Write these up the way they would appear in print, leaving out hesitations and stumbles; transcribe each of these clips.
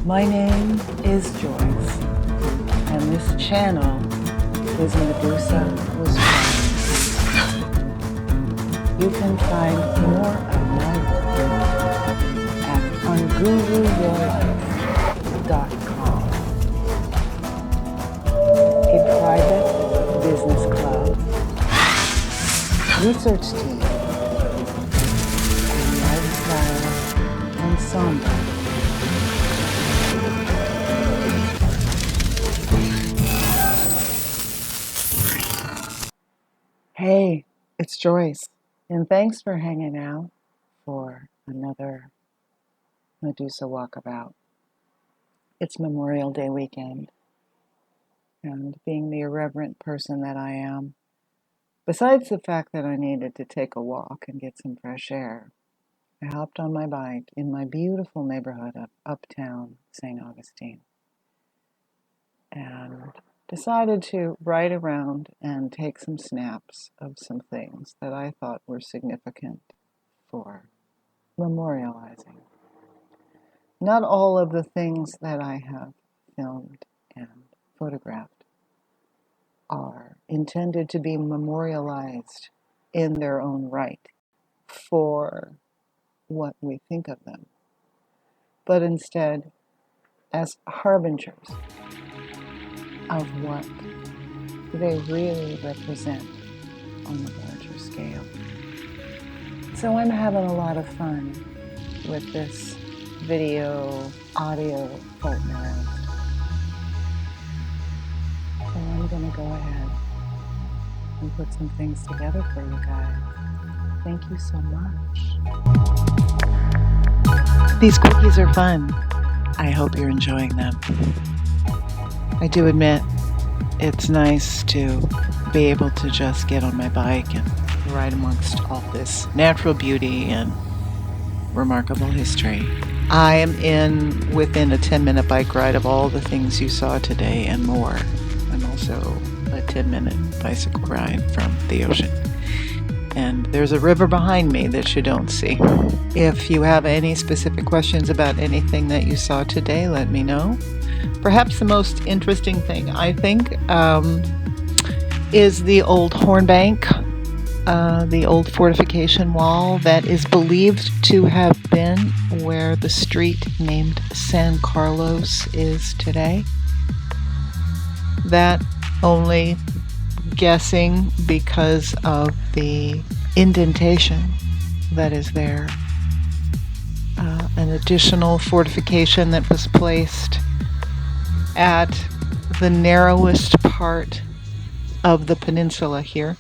My name is Joyce, and this channel is Medusa was born. You can find more of my work at unguruyourlife.com. A private business club, research team, and lifestyle ensemble. Hey, it's Joyce, and thanks for hanging out for another Medusa walkabout. It's Memorial Day weekend, and being the irreverent person that I am, besides the fact that I needed to take a walk and get some fresh air, I hopped on my bike in my beautiful neighborhood of Uptown St. Augustine and decided to ride around and take some snaps of some things that I thought were significant for memorializing. Not all of the things that I have filmed and photographed are intended to be memorialized in their own right for what we think of them, but instead as harbingers of what they really represent on the larger scale. So I'm having a lot of fun with this video, audio floating around. So I'm going to go ahead and put some things together for you guys. Thank you so much. These quickies are fun. I hope you're enjoying them. I do admit it's nice to be able to just get on my bike and ride amongst all this natural beauty and remarkable history. I am within a 10-minute bike ride of all the things you saw today and more. I'm also a 10-minute bicycle ride from the ocean. And there's a river behind me that you don't see. If you have any specific questions about anything that you saw today, let me know. Perhaps the most interesting thing, I think, is the old hornbank, the old fortification wall that is believed to have been where the street named San Carlos is today. That only guessing because of the indentation that is there. An additional fortification that was placed at the narrowest part of the peninsula here.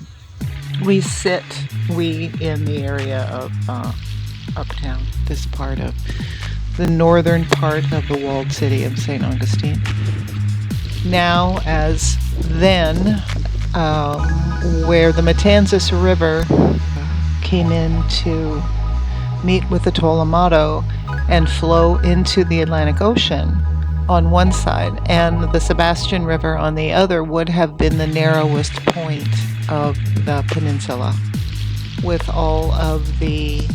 We in the area of Uptown, this part of the northern part of the walled city of St. Augustine. Now, as then, where the Medusa River came in to meet with the Tolomado and flow into the Atlantic Ocean on one side, and the Sebastian River on the other would have been the narrowest point of the peninsula. With all of the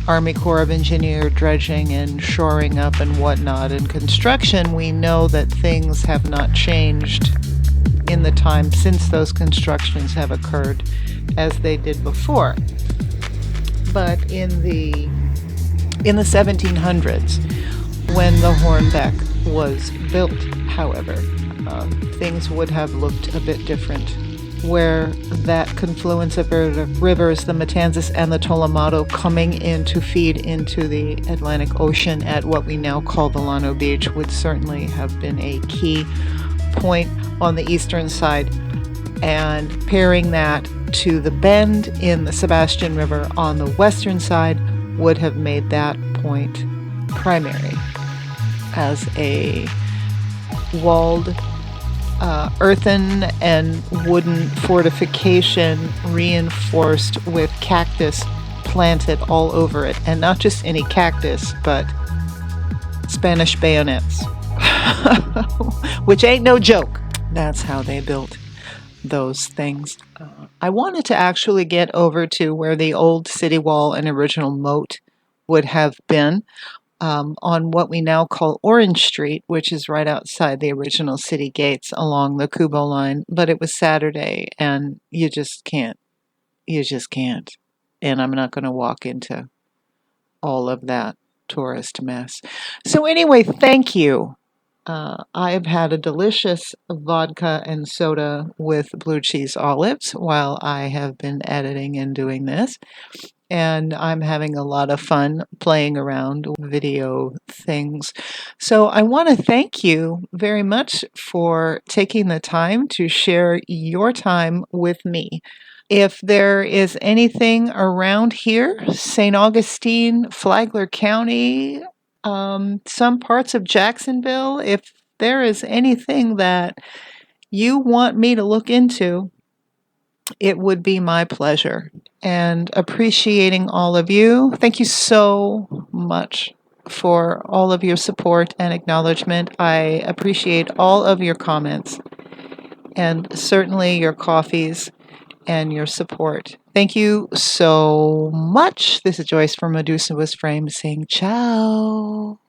Army Corps of Engineer dredging and shoring up and whatnot and construction, we know that things have not changed in the time since those constructions have occurred as they did before. But in the 1700s, when the Hornbeck was built, however, things would have looked a bit different. Where that confluence of rivers, the Matanzas and the Tolomado, coming in to feed into the Atlantic Ocean at what we now call the Llano Beach, would certainly have been a key point on the eastern side, and pairing that to the bend in the Sebastian River on the western side would have made that point primary as a walled earthen and wooden fortification reinforced with cactus planted all over it, and not just any cactus, but Spanish bayonets, which ain't no joke. That's how they built those things. I wanted to actually get over to where the old city wall and original moat would have been, on what we now call Orange Street, which is right outside the original city gates along the Kubo line. But it was Saturday, and you just can't. You just can't. And I'm not going to walk into all of that tourist mess. So, anyway, thank you. I've had a delicious vodka and soda with blue cheese olives while I have been editing and doing this. And I'm having a lot of fun playing around with video things. So I want to thank you very much for taking the time to share your time with me. If there is anything around here, St. Augustine, Flagler County, some parts of Jacksonville, if there is anything that you want me to look into, it would be my pleasure. And appreciating all of you. Thank you so much for all of your support and acknowledgement. I appreciate all of your comments and certainly your coffees and your support. Thank you so much. This is Joyce from Medusa was Framed saying ciao.